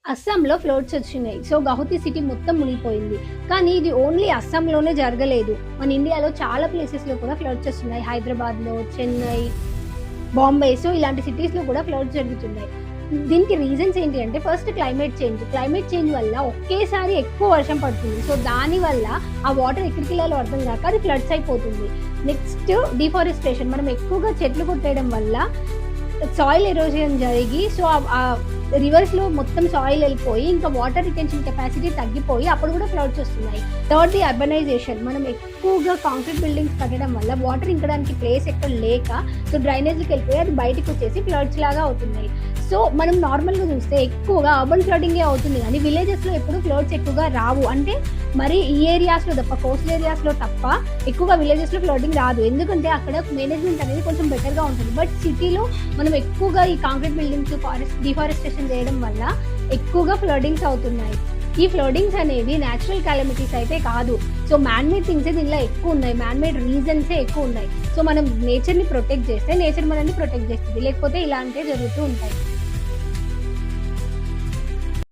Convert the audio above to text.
అస్సాంలో ఫ్లడ్స్ వచ్చినాయి. So, Guwahati city మొత్తం మునిగిపోయింది. కానీ ఇది ఓన్లీ అస్సాంలోనే జరగలేదు. మన ఇండియాలో చాలా ప్లేసెస్‌లో కూడా ఫ్లడ్స్ వస్తున్నాయి. హైదరాబాద్‌లో, చెన్నై, బాంబే సో, ఇలాంటి సిటీస్‌లో కూడా ఫ్లడ్స్ జరుగుతున్నాయి. దీనికి రీజన్స్ ఏంటి అంటే first climate change. Climate change వల్ల ఒకేసారి ఎక్కువ వర్షం పడుతుంది. సో, దానివల్ల ఆ వాటర్ ఎక్కడికెళ్ళాలో అర్థం కాక అది ఫ్లడ్స్ అయిపోతుంది. Next deforestation. మనం ఎక్కువగా చెట్లు కొట్టేయడం వల్ల సాయిల్ ఎరోజన్ జరిగి సో, రివర్స్‌లో మొత్తం సాయిల్ వెళ్ళిపోయి ఇంకా వాటర్ రిటెన్షన్ కెపాసిటీ తగ్గిపోయి అప్పుడు కూడా ఫ్లడ్స్ వస్తున్నాయి. థర్డ్‌ది అర్బనైజేషన్. మనం ఎక్కువగా కాంక్రీట్ బిల్డింగ్స్ కట్టడం వల్ల వాటర్ ఇంకడానికి ప్లేస్ ఎక్కడ లేక సో, డ్రైనేజ్‌కి వెళ్ళిపోయి అది బయటకు వచ్చేసి ఫ్లడ్స్ లాగా అవుతున్నాయి. సో, మనం నార్మల్‌గా చూస్తే ఎక్కువగా అర్బన్ ఫ్లడ్డింగే అవుతుంది కానీ విలేజెస్‌లో ఎప్పుడు ఫ్లడ్స్ ఎక్కువగా రావు. అంటే మరి ఈ ఏరియాస్‌లో తప్ప కోస్టల్ ఏరియాస్‌లో తప్ప ఎక్కువగా విలేజెస్‌లో ఫ్లడ్డింగ్ రాదు. ఎందుకంటే అక్కడ మేనేజ్మెంట్ అనేది కొంచెం బెటర్‌గా ఉంటుంది. బట్ సిటీలో మనం ఎక్కువగా ఈ కాంక్రీట్ బిల్డింగ్స్, డిఫారెస్టేషన్ చేయడం వల్ల ఎక్కువగా ఫ్లడ్డింగ్స్ అవుతున్నాయి. ఈ ఫ్లడ్డింగ్స్ అనేవి న్యాచురల్ కాలమిటీస్ అయితే కాదు. సో, మ్యాన్ మేడ్ థింగ్సే దీనిలో ఎక్కువ ఉన్నాయి. మ్యాన్ మేడ్ రీజన్సే ఎక్కువ ఉన్నాయి. సో, మనం నేచర్‌ని ప్రొటెక్ట్ చేస్తే నేచర్ మనల్ని ప్రొటెక్ట్ చేస్తుంది. లేకపోతే ఇలాంటివే జరుగుతూ ఉంటాయి.